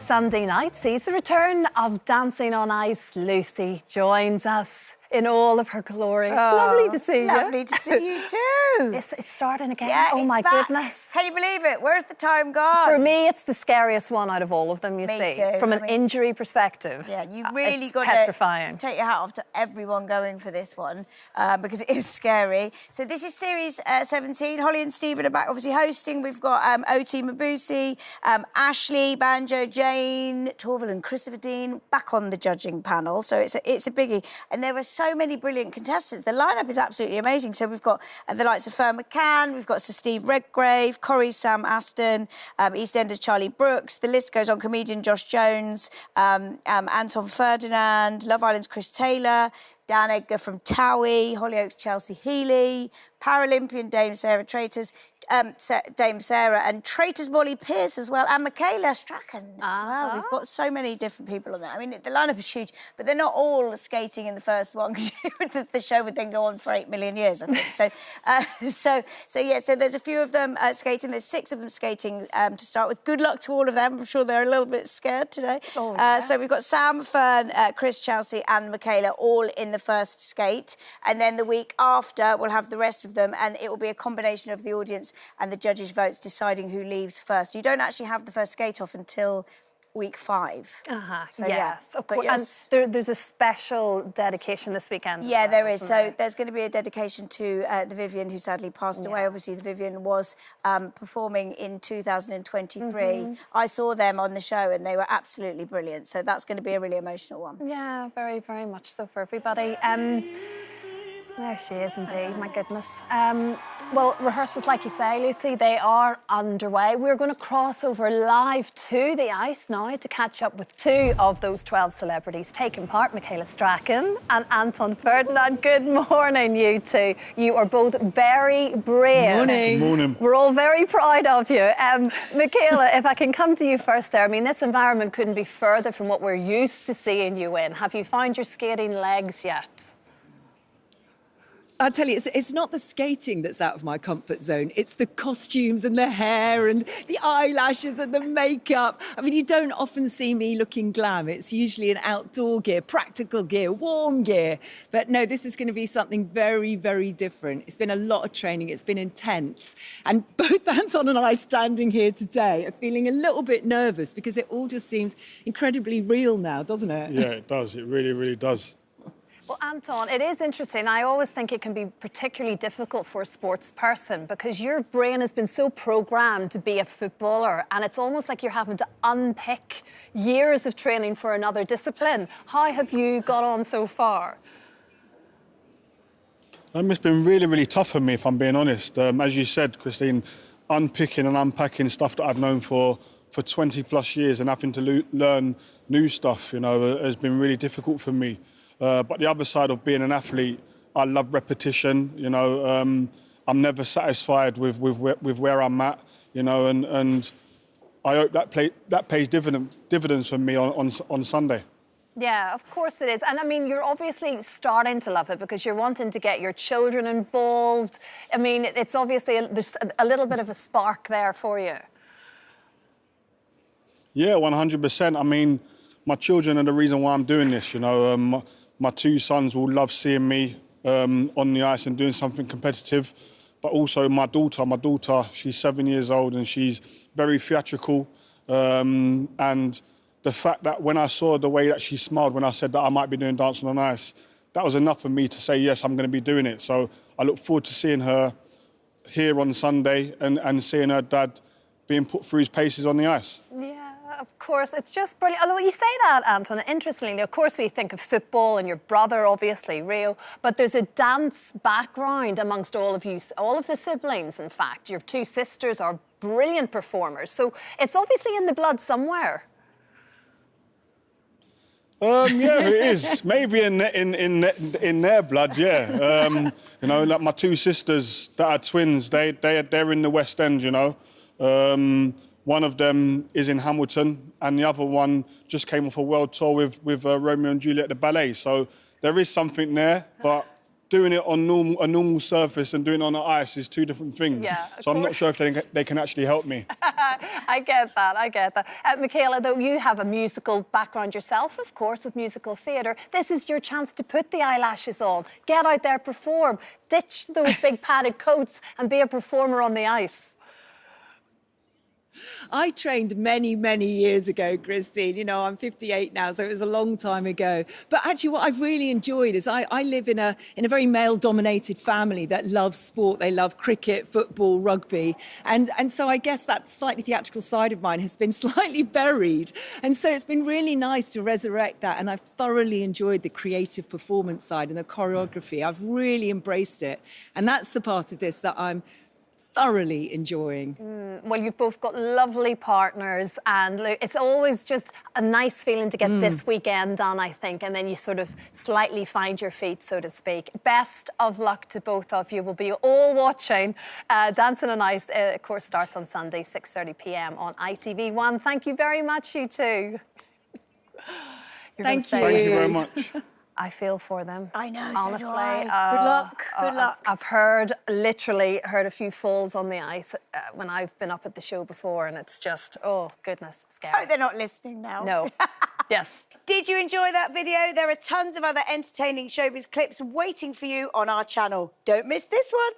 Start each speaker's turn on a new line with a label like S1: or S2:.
S1: Sunday night sees the return of Dancing on Ice. Lucie joins us in all of her glory. It's lovely to see you.
S2: Lovely to see you too.
S1: It's starting again.
S2: Yeah,
S1: oh my
S2: back.
S1: goodness.
S2: Can you believe it? Where's the time gone?
S1: For me, it's the scariest one out of all of them, you
S2: Me
S1: see.
S2: too.
S1: From an injury perspective.
S2: Yeah, you really got
S1: petrifying.
S2: to take your hat off to everyone going for this one because it is scary. So this is series 17. Holly and Stephen are back, obviously hosting. We've got Oti Mabuse, Ashley, Banjo, Jane, Torval and Christopher Dean back on the judging panel. So it's a biggie. And there are so many brilliant contestants. The lineup is absolutely amazing. So we've got the likes of Fern McCann, we've got Sir Steve Redgrave, Corrie's Sam Aston, EastEnders Charlie Brooks. The list goes on. Comedian Josh Jones, Anton Ferdinand, Love Island's Chris Taylor, Dan Edgar from Towie, Hollyoaks Chelsea Healy, Paralympian Dame Sarah Dame Sarah and Traitors Molly Pearce as well, and Michaela Strachan as well. We've got so many different people on there. I mean, the lineup is huge, but they're not all skating in the first one because the show would then go on for 8 million years, I think. So there's a few of them skating. There's 6 of them skating to start with. Good luck to all of them. I'm sure they're a little bit scared today. Oh, yeah. So we've got Sam, Fern, Chris, Chelsea and Michaela all in the first skate. And then the week after, we'll have the rest of them, and it will be a combination of the audience and the judges' votes deciding who leaves first. So you don't actually have the first skate off until week 5.
S1: So yes, of course. Yes. And there's a special dedication this weekend.
S2: Yeah, there is. So there's going to be a dedication to the Vivienne, who sadly passed away. Obviously, the Vivienne was performing in 2023. I saw them on the show and they were absolutely brilliant. So that's going to be a really emotional one.
S1: Yeah, very, very much so for everybody. There she is indeed, my goodness. Well, rehearsals, like you say, Lucie, they are underway. We're going to cross over live to the ice now to catch up with 2 of those 12 celebrities taking part, Michaela Strachan and Anton Ferdinand. Good morning, you two. You are both very brave.
S3: Morning. Morning.
S1: We're all very proud of you. Michaela, if I can come to you first there. I mean, this environment couldn't be further from what we're used to seeing you in. Have you found your skating legs yet?
S3: I'll tell you, it's not the skating that's out of my comfort zone. It's the costumes and the hair and the eyelashes and the makeup. I mean, you don't often see me looking glam. It's usually in outdoor gear, practical gear, warm gear. But no, this is going to be something very, very different. It's been a lot of training. It's been intense. And both Anton and I standing here today are feeling a little bit nervous because it all just seems incredibly real now, doesn't it?
S4: Yeah, it does. It really, really does.
S1: Well, Anton, it is interesting. I always think it can be particularly difficult for a sports person because your brain has been so programmed to be a footballer and it's almost like you're having to unpick years of training for another discipline. How have you got on so far?
S4: It's been really, really tough for me, if I'm being honest. As you said, Christine, unpicking and unpacking stuff that I've known for 20 plus years and having to learn new stuff, you know, has been really difficult for me. But the other side of being an athlete, I love repetition. You know, I'm never satisfied with where I'm at. You know, and I hope that pays dividends for me on Sunday.
S1: Yeah, of course it is. And I mean, you're obviously starting to love it because you're wanting to get your children involved. I mean, it's obviously there's a little bit of a spark there for you. Yeah,
S4: 100%. I mean, my children are the reason why I'm doing this. You know. My 2 sons will love seeing me on the ice and doing something competitive. But also my daughter, she's 7 years old and she's very theatrical. And the fact that when I saw the way that she smiled when I said that I might be doing Dancing on Ice, that was enough for me to say, yes, I'm going to be doing it. So I look forward to seeing her here on Sunday and seeing her dad being put through his paces on the ice.
S1: Yeah. Of course, it's just brilliant. Although you say that, Anton, interestingly, of course we think of football and your brother, obviously, Rio, but there's a dance background amongst all of you, all of the siblings, in fact. Your 2 sisters are brilliant performers, so it's obviously in the blood somewhere.
S4: Yeah, it is. Maybe in their blood, yeah. You know, like my 2 sisters that are twins, they're in the West End, you know. One of them is in Hamilton, and the other one just came off a world tour with Romeo and Juliet, the ballet. So there is something there, but doing it on a normal surface and doing it on the ice is two different things.
S1: Yeah,
S4: so I'm not sure if they can actually help me.
S1: I get that. Michaela, though you have a musical background yourself, of course, with musical theatre, this is your chance to put the eyelashes on, get out there, perform, ditch those big padded coats and be a performer on the ice.
S3: I trained many, many years ago, Christine. You know, I'm 58 now, so it was a long time ago. But actually what I've really enjoyed is I live in a very male-dominated family that loves sport. They love cricket, football, rugby. And so I guess that slightly theatrical side of mine has been slightly buried. And so it's been really nice to resurrect that. And I've thoroughly enjoyed the creative performance side and the choreography. I've really embraced it. And that's the part of this that I'm thoroughly enjoying.
S1: Well, you've both got lovely partners and look, it's always just a nice feeling to get this weekend done, I think, and then you sort of slightly find your feet, so to speak. Best of luck to both of you. We'll be all watching. Dancing on Ice, of course, starts on Sunday, 6:30 p.m. on ITV1. Thank you very much, you two.
S3: Thank you.
S4: Thank you very much.
S1: I feel for them.
S2: I know,
S1: honestly.
S2: so do I. Good luck, good luck.
S1: I've literally heard a few falls on the ice when I've been up at the show before, and it's just, oh, goodness, scary.
S2: Oh, they're not listening now.
S1: No. Yes.
S2: Did you enjoy that video? There are tons of other entertaining showbiz clips waiting for you on our channel. Don't miss this one.